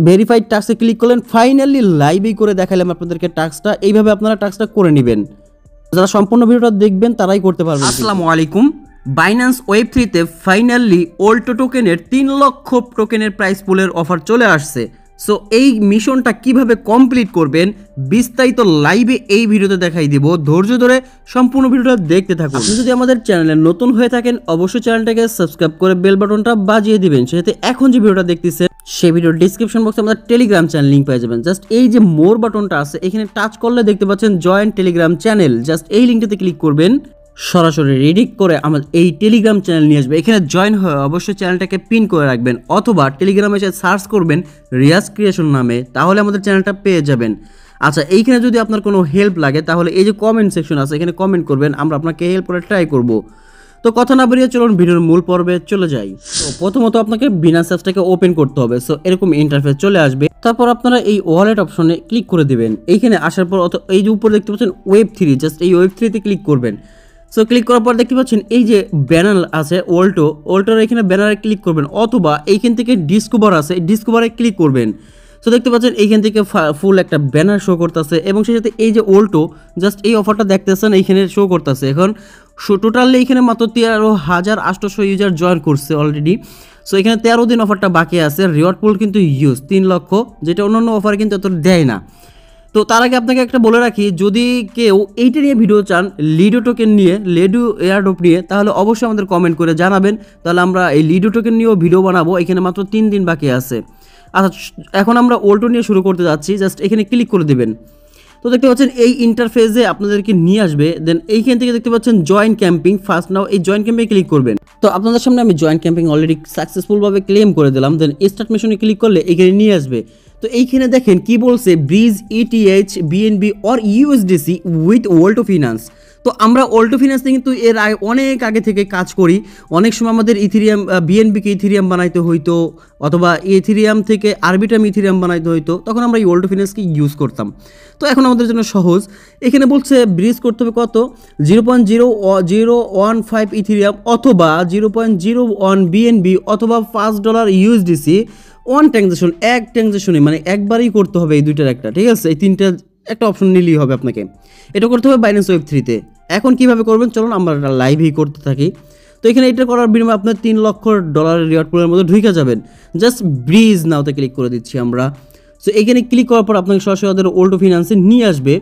Verified টাস্কে click করলেন, finally লাইভেই করে দেখালাম আপনাদেরকে টাস্কটা। এইভাবে আপনারা টাস্কটা করে নেবেন। যারা সম্পূর্ণ ভিডিওটা দেখবেন তারাই করতে পারবেন। আসসালামু আলাইকুম। বাইন্যান্স ওয়েব3তে ফাইনালি ওল্টো টোকেনের 3 লক্ষ টোকেনের প্রাইস পুলের অফার চলে আসছে। সো এই মিশনটা কিভাবে কমপ্লিট করবেন বিস্তারিত লাইভে এই ভিডিওতে দেখাই দিব। ধৈর্য ধরে সম্পূর্ণ ভিডিওটা দেখতে থাকুন। আপনি যদি আমাদের চ্যানেলে নতুন হয়ে থাকেন অবশ্যই চ্যানেলটাকে সাবস্ক্রাইব করে বেল বাটনটা বাজিয়ে দিবেন, সেটাতে এখন যে ভিডিওটা দেখতেছেন সেই ভিডিওর ডিসক্রিপশন বক্সে আমাদের টেলিগ্রাম চ্যানেল লিঙ্ক পেয়ে যাবেন। জাস্ট এই যে মোর বাটনটা আছে এখানে টাচ করলে দেখতে পাচ্ছেন জয়েন টেলিগ্রাম চ্যানেল। জাস্ট এই লিঙ্কটাতে ক্লিক করবেন, সরাসরি রিডিক্ট করে আমাদের এই টেলিগ্রাম চ্যানেল নিয়ে আসবে। এখানে জয়েন হয়ে অবশ্যই চ্যানেলটাকে পিন করে রাখবেন, অথবা টেলিগ্রামে এসে সার্চ করবেন রিয়াজ ক্রিয়েশন নামে, তাহলে আমাদের চ্যানেলটা পেয়ে যাবেন। আচ্ছা, এইখানে যদি আপনার কোনো হেল্প লাগে তাহলে এই যে কমেন্ট সেকশন আছে এখানে কমেন্ট করবেন, আমরা আপনাকে হেল্প করে ট্রাই করব। তো কথা না বেরিয়ে চলুন ভিডিওর মূল পর্বে চলে যাই। তো প্রথমত আপনাকে বিনান্স অ্যাপসটাকে ওপেন করতে হবে। সো এরকম ইন্টারফেস চলে আসবে, তারপর আপনারা এই ওয়ালেট অপশনে ক্লিক করে দিবেন। এইখানে আসার পর এই যে উপরে দেখতে পাচ্ছেন ওয়েব3, জাস্ট এই ওয়েব3তে ক্লিক করবেন। সো ক্লিক করার পর দেখতে পাচ্ছেন এই যে ব্যানার আছে ওল্টোর এখানে ব্যানারে ক্লিক করবেন, অথবা এইখান থেকে ডিসকভার আছে ডিসকভারে ক্লিক করবেন। সো দেখতে পাচ্ছেন এইখান থেকে ফুল একটা ব্যানার শো করতেছে, এবং সেই সাথে এই যে ওল্টো জাস্ট এই অফারটা দেখতেছেন এইখানে শো করতেছে। এখন টোটালি এইখানে মাত্র 13,800 ইউজার জয়েন করছে অলরেডি। সো এখানে 13 দিন অফারটা বাকি আছে। রিওয়ার্ড পুল কিন্তু ইউজ 3 লক্ষ, যেটা অন্যান্য অফার কিন্তু এত দেয় না। তো তার আগে আপনাকে একটা বলে রাখি, যদি কেউ এইটা নিয়ে ভিডিও চান, লিডো টোকেন নিয়ে, লিডো এয়ারড্রপ নিয়ে, তাহলে অবশ্যই আমাদের কমেন্ট করে জানাবেন, তাহলে আমরা এই লিডো টোকেন নিয়েও ভিডিও বানাবো। এখানে মাত্র 3 দিন বাকি আছে। আচ্ছা, এখন আমরা ওল্টো নিয়ে শুরু করতে যাচ্ছি। জাস্ট এখানে ক্লিক করে দেবেন। তো দেখতে পাচ্ছেন এই ইন্টারফেসে আপনাদেরকে নিয়ে আসবে। দেন এইখান থেকে দেখতে পাচ্ছেন জয়েন ক্যাম্পিং, ফার্স্ট নাও এই জয়েন ক্যাম্পে ক্লিক করবেন। তো আপনাদের সামনে আমি জয়েন ক্যাম্পিং অলরেডি সাকসেসফুলভাবে ক্লেম করে দিলাম। দেন স্টার্ট মিশনে ক্লিক করলে এখানে নিয়ে আসবে। তো এইখানে দেখেন কি বলছে, bridge ETH BNB or USDC with Olto finance. তো আমরা ওল্টো ফিনান্সে কিন্তু এর অনেক আগে থেকে কাজ করি। অনেক সময় আমাদের ইথিরিয়াম বিএনবিকে ইথিরিয়াম বানাইতে হইতো, অথবা ইথিরিয়াম থেকে আরবিটাম ইথিরিয়াম বানাইতে হইতো, তখন আমরা এই ওল্টো ফিনান্সকে ইউজ করতাম। তো এখন আমাদের জন্য সহজ। এখানে বলছে ব্রিজ করতে হবে কত, 0.0015 ইথিরিয়াম, অথবা 0.01 বিএনবি, অথবা $5 ইউএসডিসি ওয়ান ট্রানজ্যাকশন, এক ট্রানজ্যাকশনে, মানে একবারই করতে হবে এই দুইটার একটা, ঠিক আছে? এই তিনটা একটা অপশন নিলেই হবে আপনাকে। এটা করতে হবে বাইন্যান্স ওয়েব3তে। এখন কিভাবে করবেন চলুন আমরা লাইভই করতে থাকি। তো এখানে এটা করার বিনিময়ে আপনার $3 লক্ষ রিওয়ার্ড পুলের মধ্যে ঢুকে যাবেন। জাস্ট ব্রিজ নাওতে ক্লিক করে দিচ্ছি আমরা। সো এখানে ক্লিক করার পর আপনাকে সরাসরি ওদের ওল্টো ফিনান্সে নিয়ে আসবে।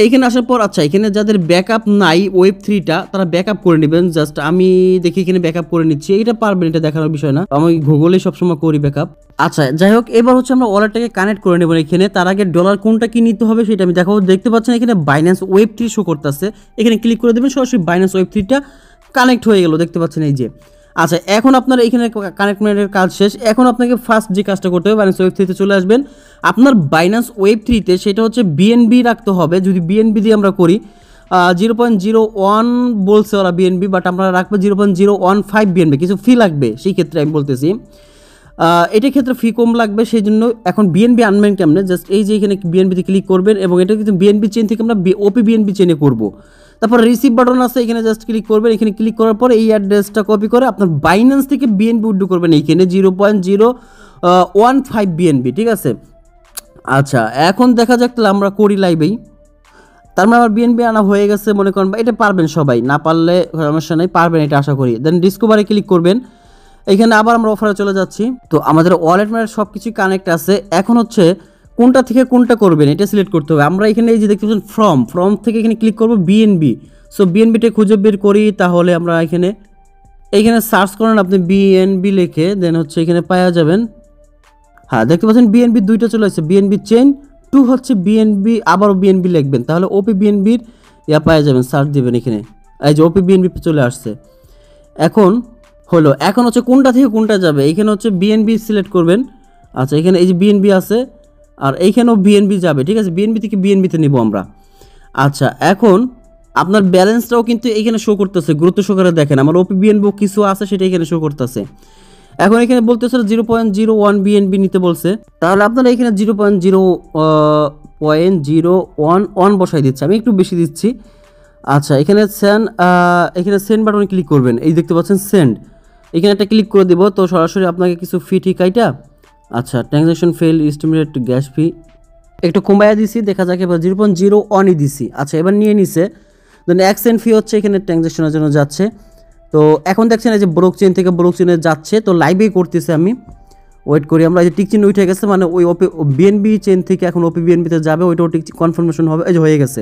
এইখানে আসার পর আচ্ছা, এখানে যাদের ব্যাকআপ নাই ওয়েব3টা তারা ব্যাকআপ করে নেবেন। জাস্ট আমি দেখি এখানে ব্যাকআপ করে নিচ্ছি। এটা পারবেন, এটা দেখানোর বিষয় না, আমি গুগলে সবসময় করি ব্যাকআপ। আচ্ছা, যাই হোক, এবার হচ্ছে আমরা ওয়ালেটটাকে কানেক্ট করে নেব। এখানে তার আগে ডলার কোনটা কি নিতে হবে সেটা আমি দেখাবো। দেখতে পাচ্ছেন এখানে বাইন্যান্স ওয়েব3 শো করতেছে, এখানে ক্লিক করে দেবেন, সরাসরি বাইন্যান্স ওয়েব3টা কানেক্ট হয়ে গেল, দেখতে পাচ্ছেন এই যে। আচ্ছা, এখন আপনার এখানে কানেক্টমেন্টের কাজ শেষ। এখন আপনাকে ফার্স্ট যে কাজটা করতে হবে, বাইন্যান্স ওয়েব3তে চলে আসবেন। আপনার বাইন্যান্স ওয়েব3তে সেটা হচ্ছে বিএনবি রাখতে হবে। যদি বিএনবি দিয়ে আমরা করি 0.01 বলছে ওরা বিএনবি, বাট আমরা রাখবো 0.015 বিএনবি। কিছু ফি লাগবে সেই ক্ষেত্রে আমি বলতেছি, এটার ক্ষেত্রে ফি কম লাগবে, সেই জন্য। এখন বিএনবি আনবেন কেমনে, জাস্ট এই যে এখানে বিএনবিতে ক্লিক করবেন, এবং এটা কিন্তু বিএনবি চেন থেকে আমরা ওপি বিএনবি চেনে করবো। তারপর রিসিভ বাটন আছে, এখানে জাস্ট ক্লিক করবেন। এখানে ক্লিক করার পর এই অ্যাড্রেসটা কপি করে আপনার বাইন্যান্স থেকে বিএনবি উইথড্র করবেন এইখানে 0.015 বিএনবি, ঠিক আছে? আচ্ছা, এখন দেখা যাক তাহলে আমরা করি লাইভেই। তার মানে আমার বিএনবি আনা হয়ে গেছে মনে করেন, বা এটা পারবেন সবাই, না পারলে সমস্যা নেই, পারবেন এটা আশা করি। দেন ডিসকভারে ক্লিক করবেন। এখানে আবার আমরা অফারে চলে যাচ্ছি। তো আমাদের ওয়ালেট ম্যানেজ সব কিছুই কানেক্ট আছে। এখন হচ্ছে কোনটা থেকে কোনটা করবেন এটা সিলেক্ট করতে হবে। আমরা এখানে এই যে দেখতে পাচ্ছেন ফ্রম থেকে এখানে ক্লিক করবো বিএনবি। সো বিএনবিটা খুঁজে বের করি, তাহলে আমরা এইখানে সার্চ করেন আপনি বিএনবি লিখে, দেন হচ্ছে এখানে পাওয়া যাবেন। হ্যাঁ, দেখতে পাচ্ছেন বিএনবি দুইটা চলে আসছে, বিএনবি চেইন 2 হচ্ছে বিএনবি, আবারও বিএনবি লিখবেন, তাহলে ওপি বিএনবির পাওয়া যাবেন, সার্চ দিবেন এখানে, এই যে ওপি বিএনবি চলে আসছে। এখন হচ্ছে কোনটা থেকে কোনটা যাবে, এইখানে হচ্ছে বিএনবি সিলেক্ট করবেন। আচ্ছা, এখানে এই যে বিএনবি আছে, আর এইখানেও বিএনবি যাবে, ঠিক আছে? বিএনবি থেকে বিএনবিতে নিব আমরা। আচ্ছা, এখন আপনার ব্যালেন্সটাও কিন্তু এইখানে শো করতেছে, গুরুত্ব সহকারে দেখেন, আমার ওপি বিএনবি কিছু আছে সেটা এখানে শো করতেছে। এখন এখানে বলতেছে 0.01 বিএনবি নিতে বলছে, তাহলে আপনারা এখানে 0.01 বসাই দিচ্ছে, আমি একটু বেশি দিচ্ছি। আচ্ছা, এখানে সেন্ড বাটনে ক্লিক করবেন, এই দেখতে পাচ্ছেন সেন্ড, এখানে একটা ক্লিক করে দিব। তো সরাসরি আপনাকে কিছু ফি ঠিক কাইটা আচ্ছা ট্রানজ্যাকশন ফেল এস্টিমেটেড গ্যাস ফি একটু কমাইয়া দিছি, দেখা যাক এবার 0.01ই দিছি। আচ্ছা এবার নিয়ে নিছে, দেন এক্সচেঞ্জ ফি হচ্ছে এখানে ট্রানজ্যাকশনের জন্য যাচ্ছে। তো এখন দেখছেন এই যে ব্লক চেইন থেকে ব্লক চেইনে যাচ্ছে, তো লাইভেই করতেছে, আমি ওয়েট করি আমরা। এই যে টিক চিহ্ন উঠে গেছে, মানে ওই বিএনবি চেইন থেকে এখন ওপি বিএনবিতে যাবে, ওইটাও টিক কনফার্মেশন হবে, এই যে হয়ে গেছে।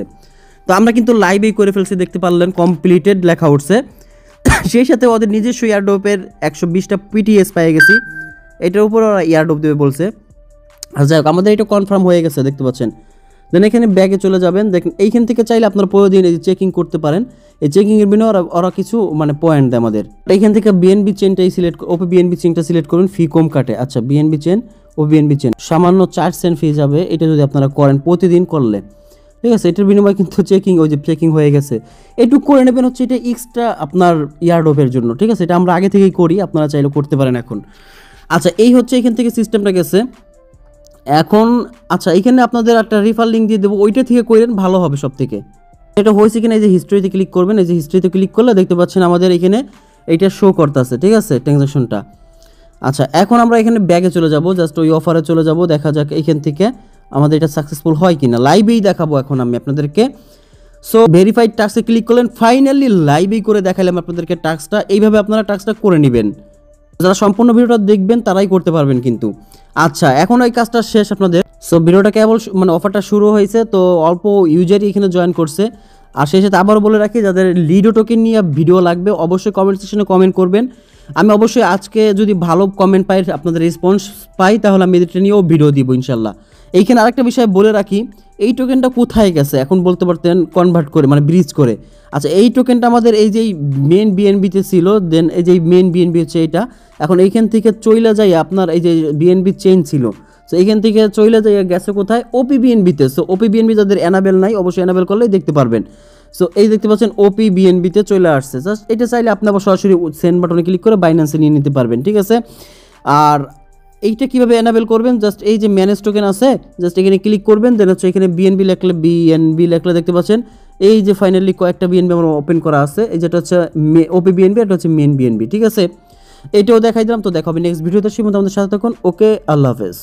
তো আমরা কিন্তু লাইভেই করে ফেলছি, দেখতে পারলেন কমপ্লিটেড লেখা উঠছে। সেই সাথে ওদের নিজস্ব ইয়ারড্রপের 120টা পিটিএস পেয়ে গেছি, এটার উপর ওরা ইয়ারড্রপ দেবে বলছে। আর যাই হোক আমাদের এটা কনফার্ম হয়ে গেছে, দেখতে পাচ্ছেন। দেন এখানে ব্যাগে চলে যাবেন, দেখেন এইখান থেকে চাইলে আপনারা প্রতিদিন এই যে চেকিং করতে পারেন। এই চেকিংয়ের বিনিময়ে ওরা কিছু মানে পয়েন্ট দেয় আমাদের। এইখান থেকে বিএনবি চেনটাই সিলেক্ট, ওপি বিএনবি চেনটা সিলেক্ট করুন, ফি কম কাটে। আচ্ছা বিএনবি চেন ও বিএনবি চেন সামান্য 4 সেন্ট ফি যাবে, এটা যদি আপনারা করেন প্রতিদিন করলে, ঠিক আছে। এটার বিনিময়ে কিন্তু চেকিং, ওই যে চেকিং হয়ে গেছে, এইটুকু করে নেবেন, হচ্ছে এটা এক্সট্রা আপনার ইয়ারড্রপের জন্য, ঠিক আছে। এটা আমরা আগে থেকেই করি, আপনারা চাইলে করতে পারেন এখন। আচ্ছা এই হচ্ছে এখান থেকে সিস্টেমটা গেছে এখন। আচ্ছা এখানে আপনাদের একটা রিফার লিঙ্ক দিয়ে দেবো, ওইটা থেকে করেন ভালো হবে সব থেকে। এটা হয়েছে কিনা এই যে হিস্ট্রিতে ক্লিক করবেন, এই যে হিস্ট্রিতে ক্লিক করলে দেখতে পাচ্ছেন আমাদের এখানে এইটা শো করতেছে, ঠিক আছে ট্রানজ্যাকশনটা। আচ্ছা এখন আমরা এখানে ব্যাগে চলে যাব, জাস্ট ওই অফারে চলে যাব, দেখা যাক এখান থেকে আমাদের এটা সাকসেসফুল হয় কিনা, লাইভেই দেখাবো এখন আমি আপনাদেরকে। সো ভেরিফাইড টাস্কে ক্লিক করলেন, ফাইনালি লাইভেই করে দেখালাম আপনাদেরকে টাস্কটা। এইভাবে আপনারা টাস্কটা করে নেবেন, যারা সম্পূর্ণ ভিডিওটা দেখবেন তারাই করতে পারবেন কিন্তু। আচ্ছা এখন ওই কাজটা শেষ আপনাদের। সো ভিডিওটা কেবল মানে অফারটা শুরু হয়েছে, তো অল্প ইউজারই এখানে জয়েন করছে। আর সেই সাথে আবারও বলে রাখি, যাদের লিডো টোকেন নিয়ে ভিডিও লাগবে অবশ্যই কমেন্ট সেকশনে কমেন্ট করবেন। আমি অবশ্যই আজকে যদি ভালো কমেন্ট পাই, আপনাদের রেসপন্স পাই, তাহলে আমি এটা নিয়েও ভিডিও দিব ইনশাল্লাহ। এইখানে আরেকটা বিষয় বলে রাখি, এই টোকেনটা কোথায় গেছে এখন বলতে পারতেন, কনভার্ট করে মানে ব্রিজ করে। আচ্ছা এই টোকেনটা আমাদের এই যে মেন বিএনবিতে ছিল, দেন এই যে মেন বিএনবি হচ্ছে এইটা, এখন এইখান থেকে চইলা যাই আপনার এই যে বিএনবি চেইন ছিল, তো এইখান থেকে চইলা যাই গেছে কোথায়, ওপি বিএনবিতে। সো ওপি বিএনবি যাদের এনাবেল নাই অবশ্যই এনাবেল করলেই দেখতে পারবেন। সো এই দেখতে পাচ্ছেন ওপি বিএনবিতে চলে আসছে, জাস্ট এটা চাইলে আপনি আবার সরাসরি সেন্ড বাটনে ক্লিক করে বাইন্যান্সে নিয়ে নিতে পারবেন, ঠিক আছে। আর এইটা কীভাবে এনাবেল করবেন, জাস্ট এই যে ম্যানেজ টোকেন আছে, জাস্ট এখানে ক্লিক করবেন, দেন হচ্ছে এখানে বিএনবি লেখলে দেখতে পাচ্ছেন এই যে ফাইনালি কয়েকটা বিএনবি আমার ওপেন করা আছে, এই যেটা হচ্ছে ওপি বিএনবি, এটা হচ্ছে মেন বিএনবি, ঠিক আছে। এইটাও দেখাই দিলাম। তো দেখা হবে নেক্সট ভিডিওতে, সেই মতো আমাদের সাথে থাকুন। ওকে, আল্লাহ হাফেজ।